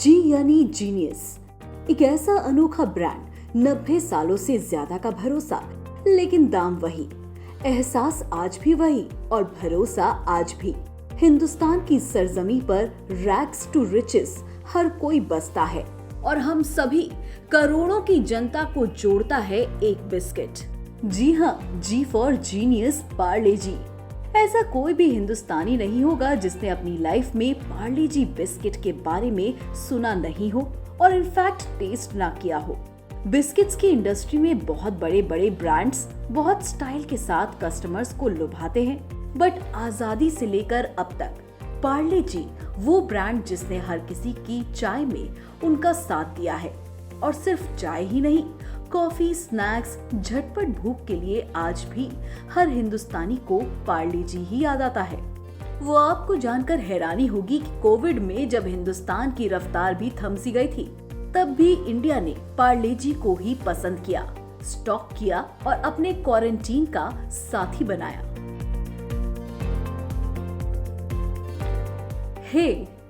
जी यानी जीनियस, एक ऐसा अनोखा ब्रांड, 90 सालों से ज्यादा का भरोसा, लेकिन दाम वही, एहसास आज भी वही और भरोसा आज भी। हिंदुस्तान की सरजमी पर रैग्स टू रिचेस हर कोई बसता है और हम सभी करोड़ों की जनता को जोड़ता है एक बिस्किट। जी हाँ, जी फॉर जीनियस पार्ले जी। ऐसा कोई भी हिंदुस्तानी नहीं होगा जिसने अपनी लाइफ में पार्ले जी बिस्किट के बारे में सुना नहीं हो और इनफैक्ट टेस्ट ना किया हो। बिस्किट्स की इंडस्ट्री में बहुत बड़े बड़े ब्रांड्स बहुत स्टाइल के साथ कस्टमर्स को लुभाते हैं, बट आजादी से लेकर अब तक पार्ले जी वो ब्रांड जिसने हर किसी की चाय में उनका साथ दिया है। और सिर्फ चाय ही नहीं, कॉफी, स्नैक्स, झटपट भूख के लिए आज भी हर हिंदुस्तानी को पार्ले जी ही याद आता है। वो आपको जानकर हैरानी होगी कि कोविड में जब हिंदुस्तान की रफ्तार भी थम सी गई थी, तब भी इंडिया ने पार्ले जी को ही पसंद किया, स्टॉक किया और अपने क्वारंटीन का साथी बनाया। हे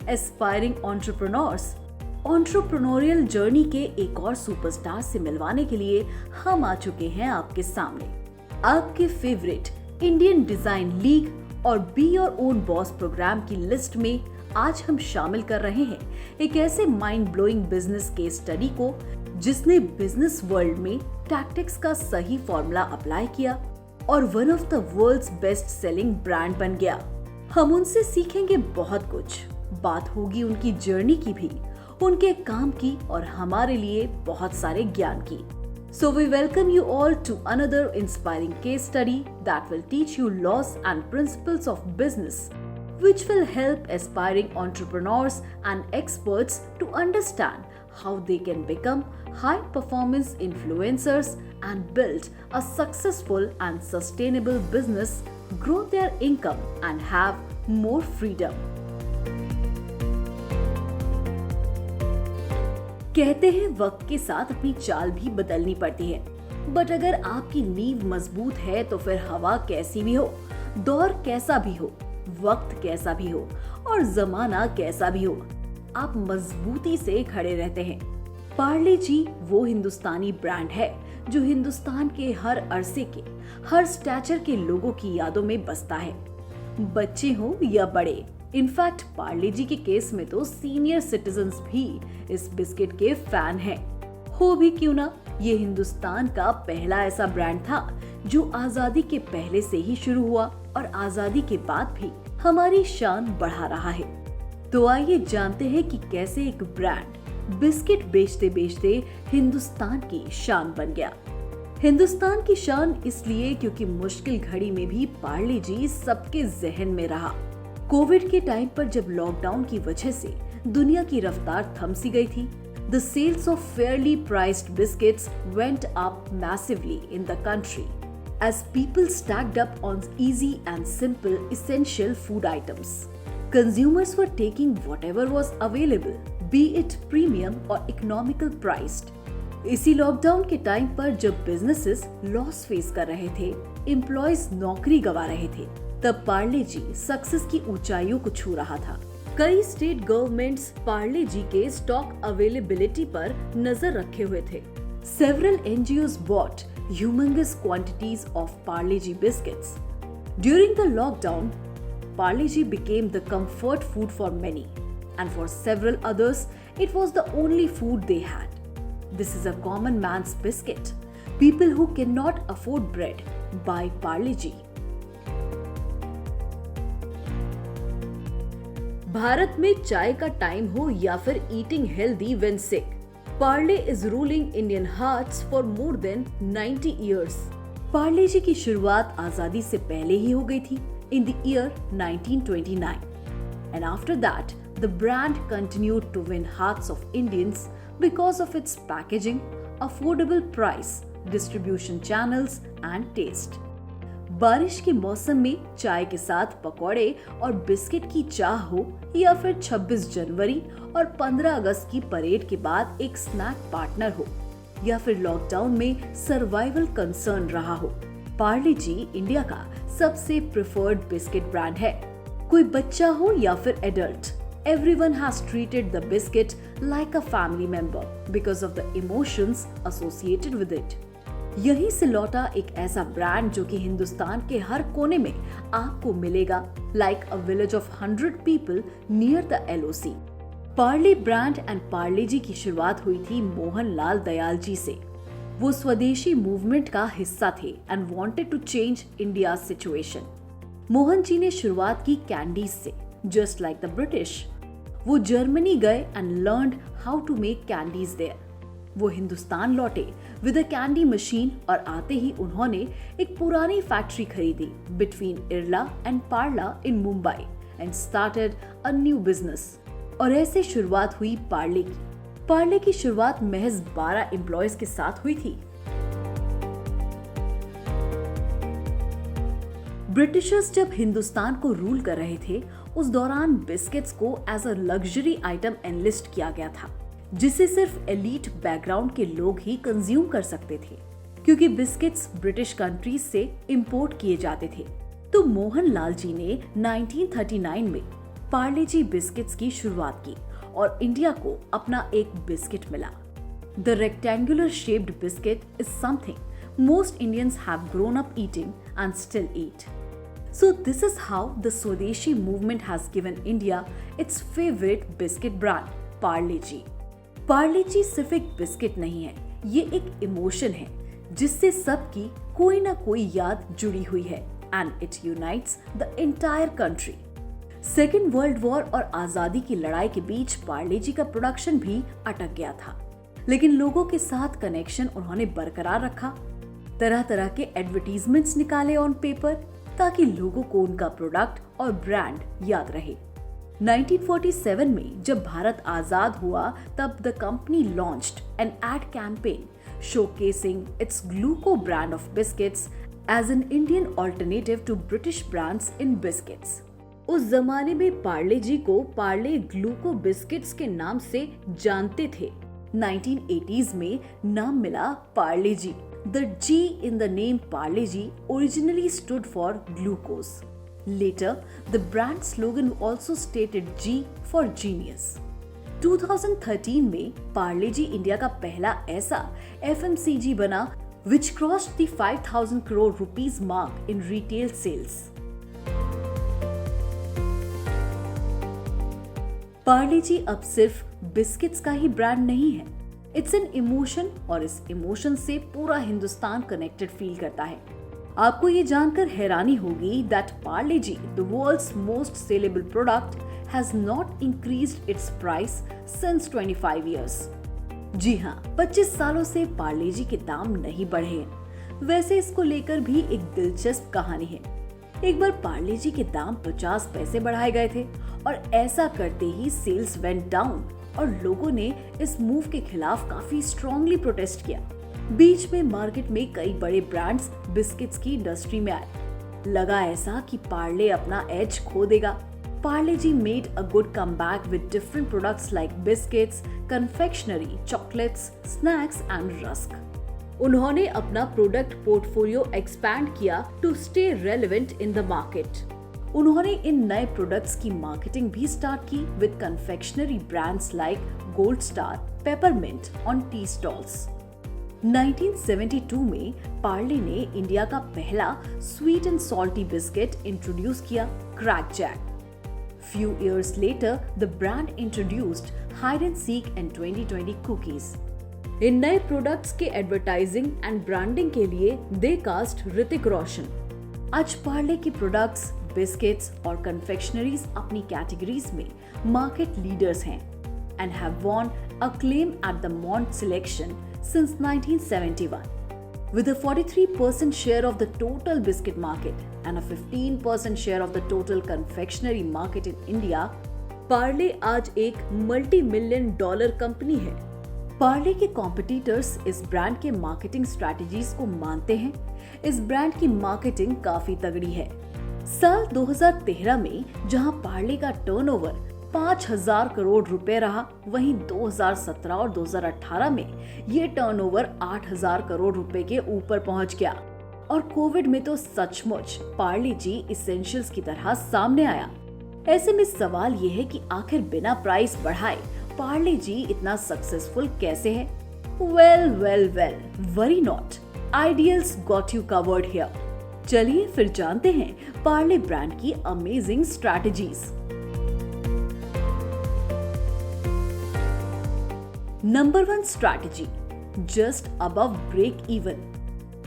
एस्पायरिंग एंटरप्रेन्योर्स, एंटरप्रेन्योरियल जर्नी के एक और सुपरस्टार से मिलवाने के लिए हम आ चुके हैं आपके सामने। आपके फेवरेट इंडियन डिजाइन लीग और be your own boss programme की लिस्ट में आज हम शामिल कर रहे हैं एक ऐसे mind blowing business case study को जिसने बिजनेस वर्ल्ड में टैक्टिक्स का सही फॉर्मूला अप्लाई किया और one of the world's best selling brand बन गया। हम उनसे सीखेंगे बहुत कुछ, बात होगी उनकी जर्नी की भी, उनके काम की और हमारे लिए बहुत सारे ज्ञान की। So we welcome you all to another inspiring case study that will teach you laws and principles of business, which will help aspiring entrepreneurs and experts to understand how they can become high performance influencers and build a successful and sustainable business, grow their income and have more freedom. कहते हैं वक्त के साथ अपनी चाल भी बदलनी पड़ती है, बट अगर आपकी नींव मजबूत है तो फिर हवा कैसी भी हो, दौर कैसा भी हो, वक्त कैसा भी हो और जमाना कैसा भी हो, आप मजबूती से खड़े रहते हैं। पार्ले जी वो हिंदुस्तानी ब्रांड है जो हिंदुस्तान के हर अरसे के, हर स्टैचर के लोगों की यादों में बसता है, बच्चे हो या बड़े। इनफैक्ट पार्ले जी के केस में तो सीनियर सिटीजन्स भी इस बिस्किट के फैन हैं। हो भी क्यों ना, ये हिंदुस्तान का पहला ऐसा ब्रांड था जो आजादी के पहले से ही शुरू हुआ और आजादी के बाद भी हमारी शान बढ़ा रहा है। तो आइए जानते हैं कि कैसे एक ब्रांड बिस्किट बेचते बेचते हिंदुस्तान की शान बन गया। हिंदुस्तान की शान इसलिए क्योंकि मुश्किल घड़ी में भी पार्ले जी सबके जहन में रहा। कोविड के टाइम पर जब लॉकडाउन की वजह से दुनिया की रफ्तार थम सी गई थी, the sales of fairly priced biscuits went up massively in the country as people stacked up on easy and simple essential food items. Consumers were taking whatever was available, be it premium or economical priced. इसी lockdown के time पर जब businesses loss face कर रहे थे, employees नौकरी गंवा रहे थे, तब पार्ले जी सक्सेस की ऊंचाइयों को छू रहा था। कई स्टेट गवर्नमेंट्स पार्ले जी के स्टॉक अवेलेबिलिटी पर नजर रखे हुए थे। Several NGOs bought humongous quantities of Parle G biscuits. During the lockdown, Parle G became the comfort food for many, and for several others, it was the only food they had. This is a common man's biscuit. People who cannot afford bread buy Parle G. Bharat में चाय का time हो या फिर eating healthy when sick, Parle is ruling Indian hearts for more than 90 years. Parle G की शुरुआत आजादी से पहले ही हो गई थी in the year 1929, and after that the brand continued to win hearts of Indians because of its packaging, affordable price, distribution channels and taste. बारिश के मौसम में चाय के साथ पकौड़े और बिस्किट की चाह हो या फिर 26 जनवरी और 15 अगस्त की परेड के बाद एक स्नैक पार्टनर हो या फिर लॉकडाउन में सर्वाइवल कंसर्न रहा हो, पार्ले जी इंडिया का सबसे प्रेफर्ड बिस्किट ब्रांड है। कोई बच्चा हो या फिर adult, Everyone has treated the biscuit like a family member because of the emotions associated with it. यहीं से लौटा एक ऐसा ब्रांड जो कि हिंदुस्तान के हर कोने में आपको मिलेगा, like a village of 100 people near the LOC. Parle brand and Parle G की शुरुआत हुई थी मोहन लाल दयाल जी से। वो स्वदेशी मूवमेंट का हिस्सा थे and wanted to change India situation. Mohan ji ने शुरुआत की कैंडीज से, जस्ट लाइक द ब्रिटिश। वो जर्मनी गए and learned how to make candies there. वो हिंदुस्तान लौटे विद अ कैंडी मशीन और आते ही उन्होंने एक पुरानी फैक्ट्री खरीदी between Irla and Parla in Mumbai and started a new business. और ऐसे शुरुआत हुई पार्ले की। पार्ले की शुरुआत महज 12 एम्प्लॉयज के साथ हुई थी। ब्रिटिशर्स जब हिंदुस्तान को रूल कर रहे थे, उस दौरान बिस्किट्स को as a luxury item enlisted किया गया था, जिसे सिर्फ एलीट बैकग्राउंड के लोग ही कंज्यूम कर सकते थे, क्योंकि बिस्किट्स ब्रिटिश कंट्रीज से इंपोर्ट किए जाते थे। तो मोहन लाल जी ने 1939 में पार्ले जी बिस्किट्स की शुरुआत की और इंडिया को अपना एक बिस्किट मिला। The rectangular shaped biscuit is something most Indians have grown up eating and still eat. So this is how the Swadeshi movement has given India its favorite biscuit brand, Parle G. Parle G सिर्फ एक biscuit नहीं है, ये एक emotion है जिससे सबकी कोई ना कोई याद जुड़ी हुई है and it unites the entire country। Second world war और आजादी की लड़ाई के बीच पार्ले जी का प्रोडक्शन भी अटक गया था, लेकिन लोगों के साथ कनेक्शन उन्होंने बरकरार रखा। तरह तरह के एडवर्टीजमेंट्स निकाले ऑन पेपर ताकि लोगों को उनका प्रोडक्ट और ब्रांड याद रहे। 1947 में जब भारत आजाद हुआ, तब the company launched an ad campaign showcasing its Gluco brand of biscuits as an Indian alternative to British brands in biscuits. उस जमाने में पार्ले जी को पार्ले ग्लूको बिस्किट्स के नाम से जानते थे। 1980s में नाम मिला पार्ले जी। The G in the name Parle Ji originally stood for glucose. Later, the brand slogan also stated G for genius. 2013 में पार्ले जी इंडिया का पहला ऐसा FMCG बना which crossed the 5,000 crore rupees mark in retail sales. Parle जी अब सिर्फ biscuits का ही brand नहीं है, इट्स एन इमोशन और इस इमोशन से पूरा हिंदुस्तान कनेक्टेड फील करता है। आपको ये जानकर हैरानी होगी that Parle G, the world's most sellable product, has not increased its price since 25 years. जी हाँ, 25 सालों से पार्ले जी के दाम नहीं बढ़े हैं। वैसे इसको लेकर भी एक दिलचस्प कहानी है। एक बार पार्ले जी के दाम 50 पैसे बढ़ाए गए थे और ऐसा करते ही सेल्स वेंट डाउन और लोगों ने इस मूव के खिलाफ काफी स्ट्रांगली प्रोटेस्ट किया। बीच में मार्केट में कई बड़े ब्रांड्स बिस्किट्स की इंडस्ट्री में आए। लगा ऐसा कि पार्ले अपना एज खो देगा। Parle G made a good comeback with different products like biscuits, confectionery, chocolates, snacks and rusk. उन्होंने अपना प्रोडक्ट पोर्टफोलियो एक्सपैंड किया to stay relevant in the market. उन्होंने इन नए प्रोडक्ट्स की मार्केटिंग भी स्टार्ट की with confectionery brands like gold star, peppermint on tea stalls. 1972 में पार्ले ने इंडिया का पहला sweet and salty biscuit introduce किया, Krackjack. Few years later, the brand introduced hide and seek and 2020 cookies. इन नए products के advertising and branding के लिए दे cast Hrithik Roshan. आज पार्ले की प्रोडक्ट्स, बिस्किट्स और कन्फेक्शनरीज अपनी कैटेगरीज में मार्केट लीडर्स हैं and have von acclaim at the Mont selection since 1971. With a 43% share of the total biscuit market and a 15% share of the total confectionery market in India, Parle आज एक multi-million dollar company है। पार्ले के competitors इस brand के marketing strategies को मानते हैं। इस ब्रांड की मार्केटिंग काफी तगड़ी है। साल 2013 में जहां पार्ले का टर्नओवर 5,000 करोड़ रुपए रहा, वहीं 2017 और 2018 में ये टर्नओवर 8,000 करोड़ रुपए के ऊपर पहुंच गया। और कोविड में तो सचमुच पार्ले जी इसेंशियल्स की तरह सामने आया। ऐसे में सवाल ये है कि आखिर बिना प्राइस बढ़ाए पार्ले जी इतना सक्सेसफुल कैसे है? Well, worry not, ideals got you covered here. चलिए फिर जानते हैं पार्ले ब्रांड की amazing strategies. Number 1 strategy, just above break even.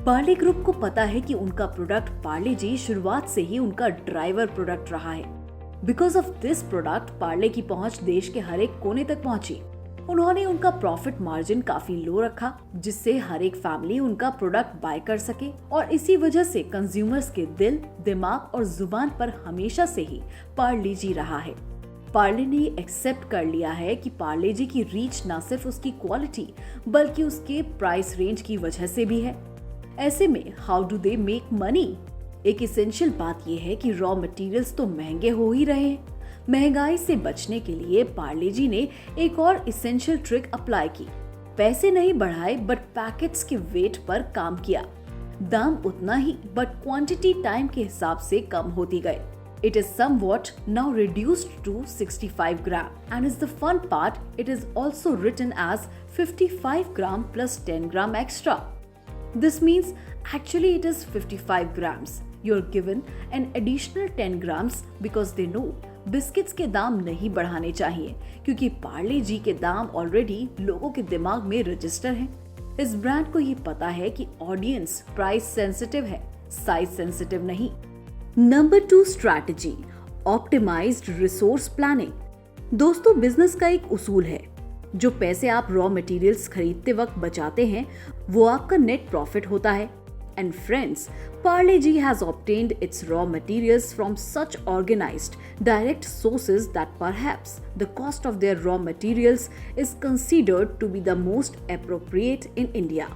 Parle group को पता है कि उनका प्रोडक्ट पार्ले जी शुरुआत से ही उनका ड्राइवर प्रोडक्ट रहा है। Because of this product Parle की पहुंच देश के हर एक कोने तक पहुंची। उन्होंने उनका प्रॉफिट मार्जिन काफी लो रखा, जिससे हर एक फैमिली उनका प्रोडक्ट बाय कर सके, और इसी वजह से कंज्यूमर्स के दिल, दिमाग और जुबान पर हमेशा से ही पार्ले जी रहा है। पार्ले ने एक्सेप्ट कर लिया है कि पार्ले जी की रीच न सिर्फ उसकी क्वालिटी बल्कि उसके प्राइस रेंज की वजह से भी है। ऐसे में how do they make money? एक इसेंशियल बात यह है कि रॉ मटेरियल्स तो महंगे हो ही रहे हैं। महंगाई से बचने के लिए पार्ले जी ने एक और इसेंशियल ट्रिक अप्लाई की। पैसे नहीं बढ़ाए बट पैकेट्स के वेट पर काम किया। दाम उतना ही बट क्वांटिटी टाइम के हिसाब से कम होती गई। It is somewhat now reduced to 65 gram, and is the fun part, it is also written as 55 gram plus 10 gram extra. This means actually it is 55 grams. You're given an additional 10 grams because they know biscuits के दाम नहीं बढ़ाने चाहिए, क्योंकि पार्ले जी के दाम already लोगों के दिमाग में रजिस्टर हैं। इस ब्रांड को ये पता है कि ऑडियंस प्राइस सेंसिटिव है, साइज सेंसिटिव नहीं। Number 2 strategy, optimised resource planning. दोस्तों, बिजनेस का एक उसूल है, जो पैसे आप रॉ मटेरियल्स खरीदते वक्त बचाते हैं वो आपका नेट प्रॉफिट होता है। And friends, Parle G has obtained its raw materials from such organised direct sources that perhaps the cost of their raw materials is considered to be the most appropriate in India.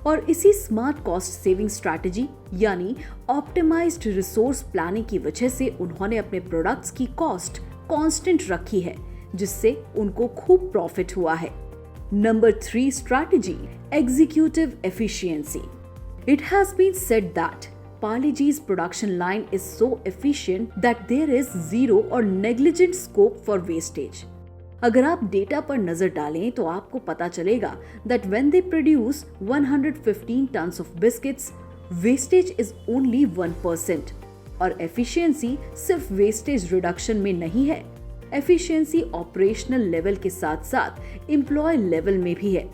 और इसी smart cost saving strategy यानी optimised resource planning की वजह से उन्होंने अपने products की cost constant रखी है, जिससे उनको खूब प्रॉफिट हुआ है। Number 3 strategy, executive efficiency. It has been said that Parle G's production line is so efficient that there is zero or negligent scope for wastage. अगर आप डेटा पर नजर डालें तो आपको पता चलेगा that when they produce 115 tons of biscuits, wastage is only 1%. और एफिशिएंसी सिर्फ वेस्टेज रिडक्शन में नहीं है, एफिशिएंसी ऑपरेशनल लेवल के साथ साथ एम्प्लॉय लेवल में भी है।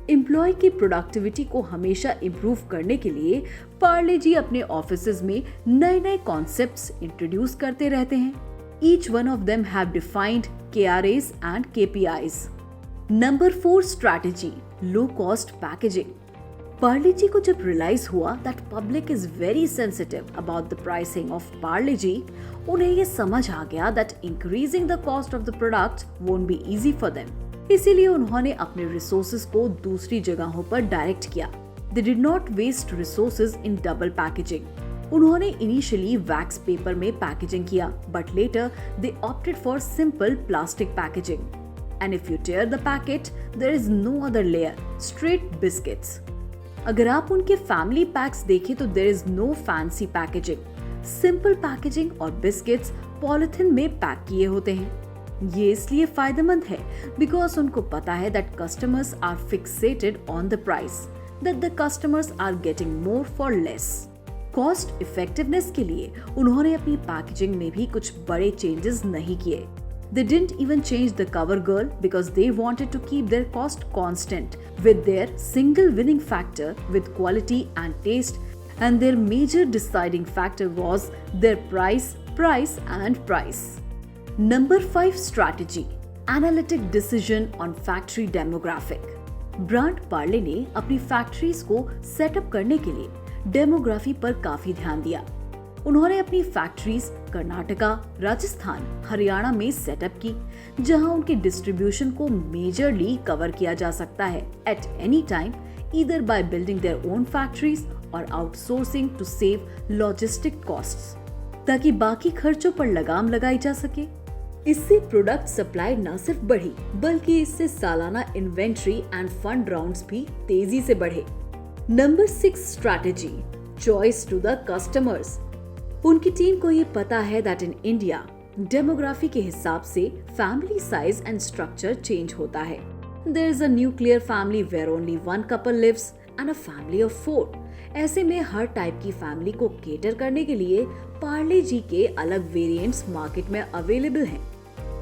एम्प्लॉय की प्रोडक्टिविटी को हमेशा इम्प्रूव करने के लिए पार्ले जी अपने ऑफिसेज में नए नए कॉन्सेप्ट्स इंट्रोड्यूस करते रहते हैं। Each one of them have defined KRAs and KPIs. Number 4 strategy, low cost packaging. Parle जी को जब रियलाइज हुआ that public is very sensitive about the pricing of Parle जी, उन्हें ये समझ आ गया that increasing the cost of the product won't be easy for them. इसीलिए उन्होंने अपने रिसोर्सेज को दूसरी जगहों पर डायरेक्ट किया। They did not waste resources in double packaging. उन्होंने इनिशियली वैक्स पेपर में पैकेजिंग किया, but later they opted for simple plastic packaging. And if you tear the packet, there is no other layer, straight biscuits. अगर आप उनके family packs देखें तो there is no fancy packaging, simple packaging और biscuits polythene में pack किए होते हैं। ये इसलिए फायदेमंद है बिकॉज उनको पता है that customers are fixated on the price, that the customers are getting more for less. Cost effectiveness के लिए उन्होंने अपनी पैकेजिंग में भी कुछ बड़े चेंजेस नहीं किए। They didn't even change the cover girl because they wanted to keep their cost constant with their single winning factor with quality and taste, and their major deciding factor was their price. Number 5 strategy, analytic decision on factory demographic. Brand Parle ने अपनी factories को setup करने के लिए demography पर काफी ध्यान दिया। उन्होंने अपनी फैक्ट्रीज कर्नाटका, राजस्थान, हरियाणा में सेटअप की, जहां उनके डिस्ट्रीब्यूशन को मेजरली कवर किया जा सकता है at any time, either by building their own factories और outsourcing to save logistic costs, ताकि बाकी खर्चों पर लगाम लगाई जा सके। इससे प्रोडक्ट सप्लाई न सिर्फ बढ़ी बल्कि इससे सालाना इन्वेंट्री एंड फंड राउंड्स भी तेजी से बढ़े। Number 6 strategy, choice to the customers. उनकी टीम को ये पता है दैट इन इंडिया डेमोग्राफी के हिसाब से family size and structure change होता है। There is a nuclear family where only one couple lives and a family of 4। ऐसे में हर टाइप की फैमिली को केटर करने के लिए पार्ले जी के अलग वेरिएंट्स मार्केट में अवेलेबल हैं,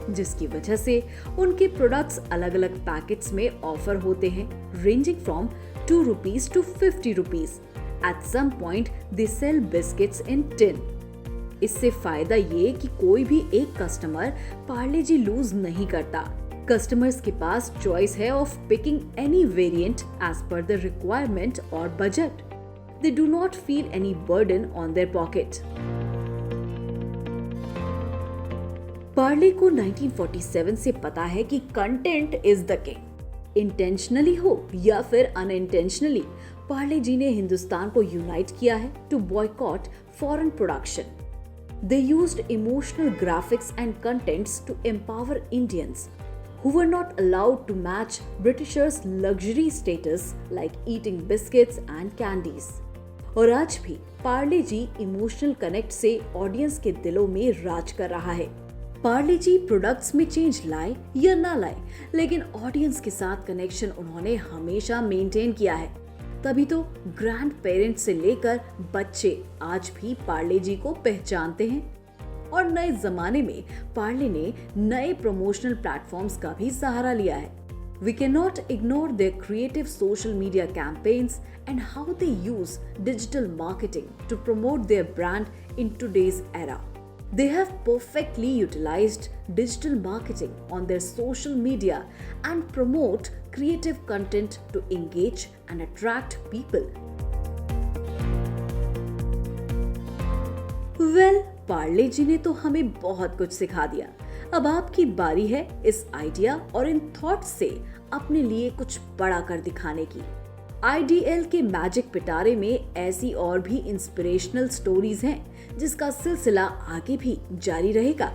जिसकी वजह से उनके प्रोडक्ट्स अलग अलग पैकेट्स में ऑफर होते हैं, ranging from 2 rupees to 50 rupees। At some point they sell biscuits in tin। इससे फायदा ये कि कोई भी एक कस्टमर पार्ले जी लूज नहीं करता। कस्टमर्स के पास चॉइस है of picking any variant as per the requirement और budget. They do not feel any burden on their pocket. Parle को 1947 से पता है कि content is the king. Intentionally हो या फिर अनइंटेंशनली, पार्ले जी ने हिंदुस्तान को यूनाइट किया है to boycott foreign production. They used emotional graphics and contents to empower Indians who were not allowed to match Britishers' luxury status like eating biscuits and candies। और आज भी पार्ले जी इमोशनल कनेक्ट से audience के दिलों में राज कर रहा है। पार्ले जी प्रोडक्ट्स में चेंज लाए या ना लाए, लेकिन ऑडियंस के साथ कनेक्शन उन्होंने हमेशा मेंटेन किया है। तभी तो ग्रैंड पेरेंट्स से लेकर बच्चे आज भी पार्ले जी को पहचानते हैं। और नए जमाने में पार्ले ने नए प्रमोशनल प्लेटफॉर्म्स का भी सहारा लिया है। We cannot ignore their creative social media campaigns and how they use digital marketing to promote their brand in today's era। They have perfectly utilized digital marketing on their social media and promote creative content to engage and attract people। Well, Parle जी ने तो हमें बहुत कुछ सिखा दिया। अब आपकी बारी है इस आइडिया और इन थॉट्स से अपने लिए कुछ बड़ा कर दिखाने की। IDL के मैजिक पिटारे में ऐसी और भी इंस्पिरेशनल स्टोरीज हैं जिसका सिलसिला आगे भी जारी रहेगा,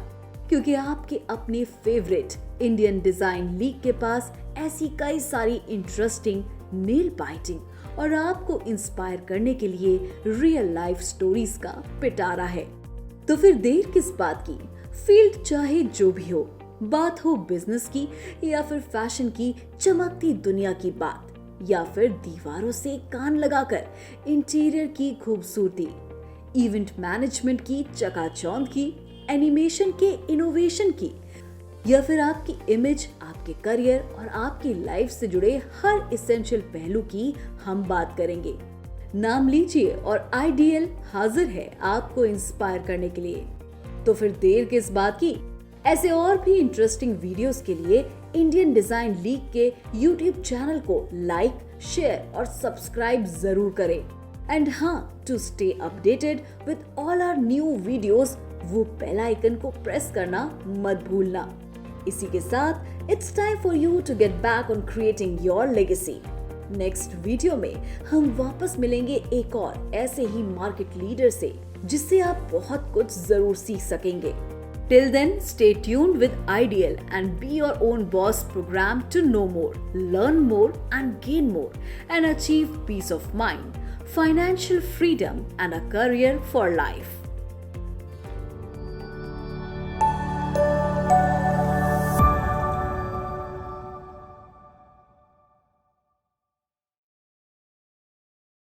क्योंकि आपके अपने फेवरेट इंडियन डिजाइन लीग के पास ऐसी कई सारी इंटरेस्टिंग, नेल बाइटिंग और आपको इंस्पायर करने के लिए रियल लाइफ स्टोरीज का पिटारा है। तो फिर देर किस बात की? फील्ड चाहे जो भी हो, बात हो बिजनेस की या फिर फैशन की चमकती दुनिया की बात, या फिर दीवारों से कान लगाकर इंटीरियर की खूबसूरती, इवेंट मैनेजमेंट की चकाचौंध की, एनिमेशन के इनोवेशन की, या फिर आपकी इमेज, आपके करियर और आपकी लाइफ से जुड़े हर इसेंशियल पहलू की हम बात करेंगे। नाम लीजिए और IDL हाजिर है आपको इंस्पायर करने के लिए। तो फिर देर किस बात की? ऐसे और भी इंटरेस्टिंग वीडियोस के लिए इंडियन डिजाइन लीग के YouTube चैनल को लाइक, शेयर और सब्सक्राइब जरूर करें। एंड हाँ, to stay updated with all our new videos, वो बेल आइकन को प्रेस करना मत भूलना। इसी के साथ it's time for you to get back on creating your legacy. Next video में हम वापस मिलेंगे एक और ऐसे ही मार्केट लीडर से, जिससे आप बहुत कुछ जरूर सीख सकेंगे। Till then, stay tuned with IDL and be your own boss program to know more, learn more and gain more and achieve peace of mind, financial freedom and a career for life.